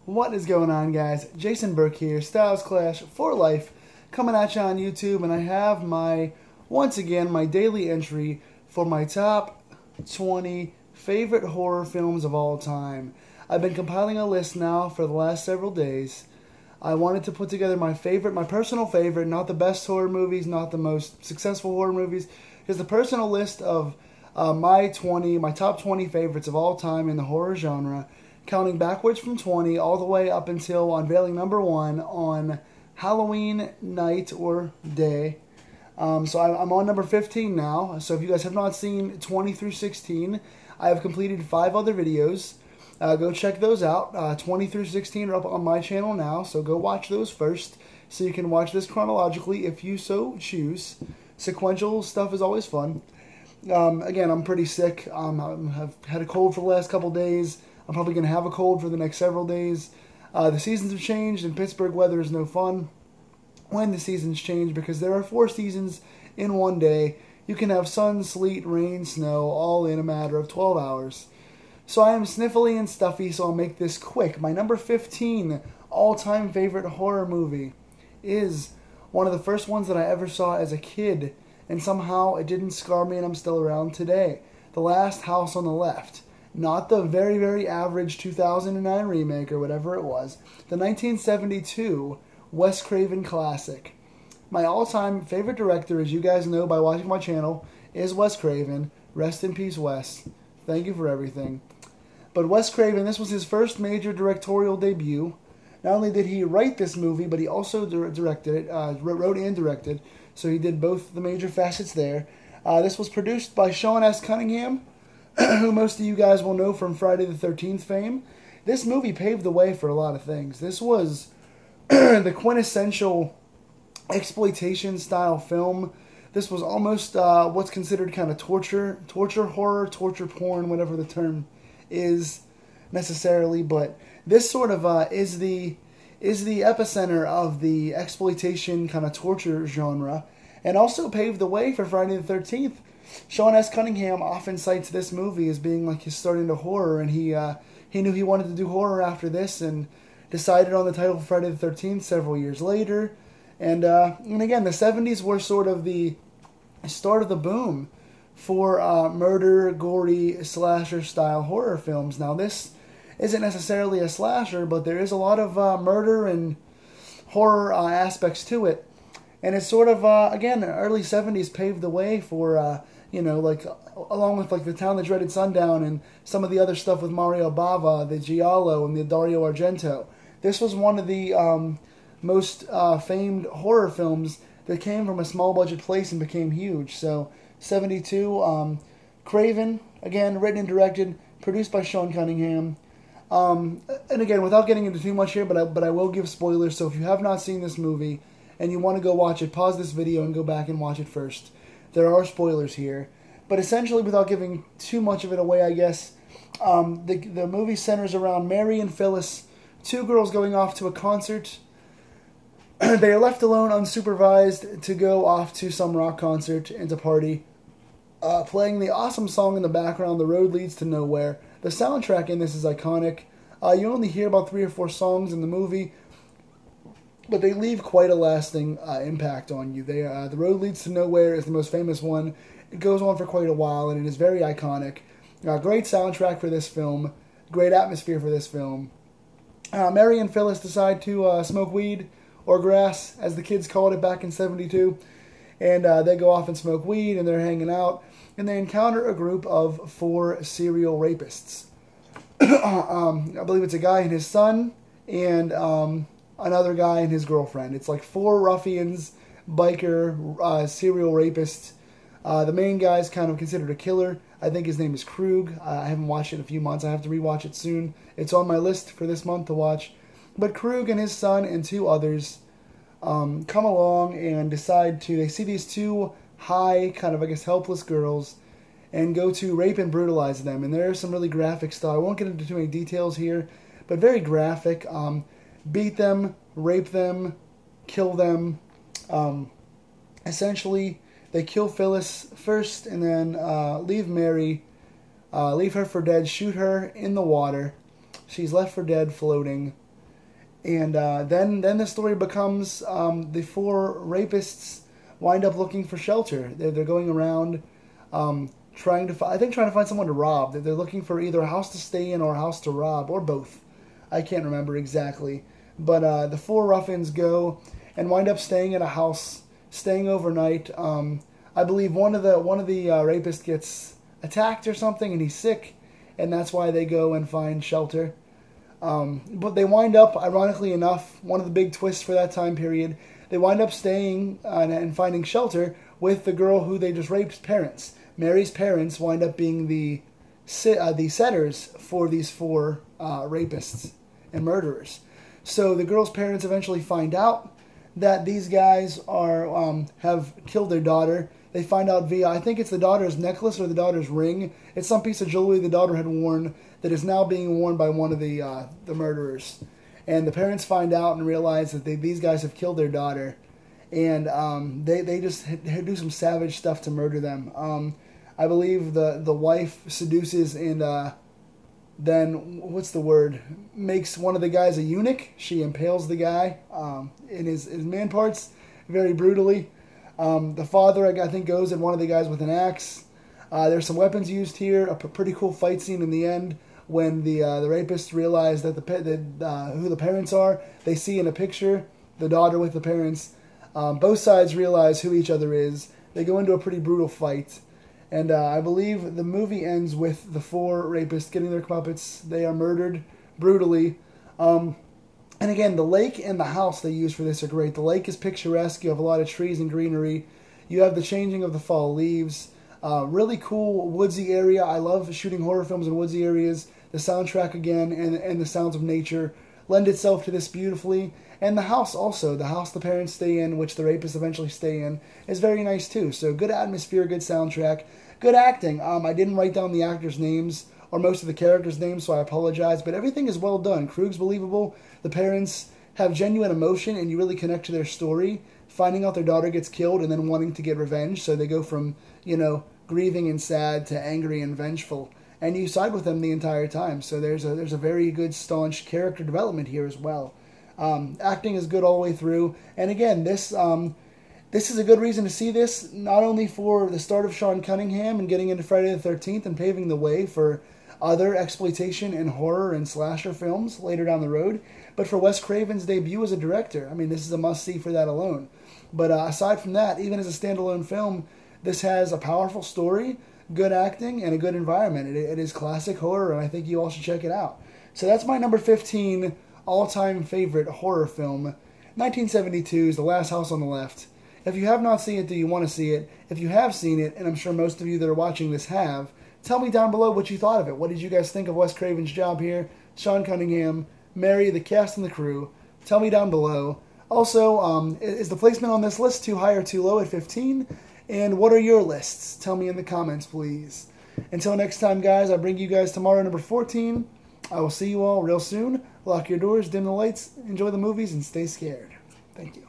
What is going on, guys? Jason Burke here, Styles Clash for Life, coming at you on YouTube, and I have once again, my daily entry for my top 20 favorite horror films of all time. I've been compiling a list now for the last several days. I wanted to put together my personal favorite, not the best horror movies, not the most successful horror movies, just a personal list of my top 20 favorites of all time in the horror genre, counting backwards from 20 all the way up until unveiling number 1 on Halloween night or day. So I'm on number 15 now. So if you guys have not seen 20 through 16, I have completed 5 other videos. Go check those out. 20 through 16 are up on my channel now, so go watch those first so you can watch this chronologically if you so choose. Sequential stuff is always fun. Again, I'm pretty sick. I've had a cold for the last couple days. I'm probably going to have a cold for the next several days. The seasons have changed, and Pittsburgh weather is no fun when the seasons change because there are 4 seasons in one day. You can have sun, sleet, rain, snow, all in a matter of 12 hours. So I am sniffly and stuffy, so I'll make this quick. My number 15 all-time favorite horror movie is one of the first ones that I ever saw as a kid, and somehow it didn't scar me and I'm still around today. The Last House on the Left. Not the very, very average 2009 remake or whatever it was. The 1972 Wes Craven classic. My all-time favorite director, as you guys know by watching my channel, is Wes Craven. Rest in peace, Wes. Thank you for everything. But Wes Craven, this was his first major directorial debut. Not only did he write this movie, but he also directed it, wrote and directed. So he did both the major facets there. This was produced by Sean S. Cunningham, who most of you guys will know from Friday the 13th fame. This movie paved the way for a lot of things. This was the quintessential exploitation-style film. This was almost what's considered kind of torture horror, torture porn, whatever the term is necessarily. But this sort of is the epicenter of the exploitation kind of torture genre, and also paved the way for Friday the 13th. Sean S. Cunningham often cites this movie as being like his start into horror, and he knew he wanted to do horror after this, and decided on the title Friday the 13th several years later. And again, the 70s were sort of the start of the boom for murder, gory, slasher-style horror films. Now, this isn't necessarily a slasher, but there is a lot of murder and horror aspects to it. And it's sort of, again, early 70s paved the way for, like, along with, like, The Town That Dreaded Sundown and some of the other stuff with Mario Bava, the Giallo, and the Dario Argento. This was one of the most famed horror films that came from a small-budget place and became huge. So, 72, Craven, again, written and directed, produced by Sean Cunningham. And again, without getting into too much here, but I will give spoilers, so if you have not seen this movie and you want to go watch it, pause this video and go back and watch it first. There are spoilers here. But essentially, without giving too much of it away, I guess, the movie centers around Mary and Phyllis, 2 girls going off to a concert. They are left alone, unsupervised, to go off to some rock concert and to party. Playing the awesome song in the background, The Road Leads to Nowhere. The soundtrack in this is iconic. You only hear about 3 or 4 songs in the movie, but they leave quite a lasting impact on you. The Road Leads to Nowhere is the most famous one. It goes on for quite a while, and it is very iconic. Great soundtrack for this film. Great atmosphere for this film. Mary and Phyllis decide to smoke weed, or grass, as the kids called it back in 72. And they go off and smoke weed, and they're hanging out. And they encounter a group of 4 serial rapists. I believe it's a guy and his son, and another guy and his girlfriend. It's like 4 ruffians, biker, serial rapists. The main guy is kind of considered a killer. I think his name is Krug. I haven't watched it in a few months. I have to rewatch it soon. It's on my list for this month to watch. But Krug and his son and 2 others come along and decide to... They see these 2 high, kind of, I guess, helpless girls and go to rape and brutalize them. And there is some really graphic stuff. I won't get into too many details here, but very graphic. Beat them, rape them, kill them. Essentially, they kill Phyllis first and then leave Mary, leave her for dead, shoot her in the water. She's left for dead floating. And then the story becomes the four rapists wind up looking for shelter. They're going around trying to find someone to rob. They're looking for either a house to stay in or a house to rob, or both. I can't remember exactly. But the four ruffians go and wind up staying at a house, staying overnight. I believe one of the rapists gets attacked or something, and he's sick, and that's why they go and find shelter. But they wind up, ironically enough, one of the big twists for that time period, they wind up staying and finding shelter with the girl who they just raped's parents. Mary's parents wind up being the setters for these four rapists and murderers. So the girl's parents eventually find out that these guys have killed their daughter. They find out via, I think it's the daughter's necklace or the daughter's ring. It's some piece of jewelry the daughter had worn that is now being worn by one of the murderers. And the parents find out and realize that these guys have killed their daughter. And they just do some savage stuff to murder them. I believe the wife seduces and then, what's the word, makes one of the guys a eunuch. She impales the guy in his man parts very brutally. The father, I think, goes at one of the guys with an axe. There's some weapons used here. A pretty cool fight scene in the end when the rapists realize that who the parents are. They see in a picture the daughter with the parents. Both sides realize who each other is. They go into a pretty brutal fight. And I believe the movie ends with the four rapists getting their comeuppance. They are murdered brutally. And again, the lake and the house they use for this are great. The lake is picturesque. You have a lot of trees and greenery. You have the changing of the fall leaves. Really cool woodsy area. I love shooting horror films in woodsy areas. The soundtrack again and the sounds of nature lend itself to this beautifully. And the house also. The house the parents stay in, which the rapists eventually stay in, is very nice too. So good atmosphere, good soundtrack, good acting. I didn't write down the actors' names or most of the characters' names, so I apologize. But everything is well done. Krug's believable. The parents have genuine emotion, and you really connect to their story. Finding out their daughter gets killed and then wanting to get revenge. So they go from, grieving and sad to angry and vengeful. And you side with them the entire time. So there's a very good, staunch character development here as well. Acting is good all the way through. And again, this is a good reason to see this, not only for the start of Sean Cunningham and getting into Friday the 13th and paving the way for other exploitation and horror and slasher films later down the road, but for Wes Craven's debut as a director. I mean, this is a must-see for that alone. But aside from that, even as a standalone film, this has a powerful story, good acting, and a good environment. It is classic horror, and I think you all should check it out. So that's my number 15 all-time favorite horror film, 1972's The Last House on the Left. If you have not seen it, do you want to see it? If you have seen it, and I'm sure most of you that are watching this have, tell me down below what you thought of it. What did you guys think of Wes Craven's job here? Sean Cunningham, Mary, the cast and the crew. Tell me down below. Also, is the placement on this list too high or too low at 15? And what are your lists? Tell me in the comments, please. Until next time, guys, I bring you guys tomorrow, number 14. I will see you all real soon. Lock your doors, dim the lights, enjoy the movies, and stay scared. Thank you.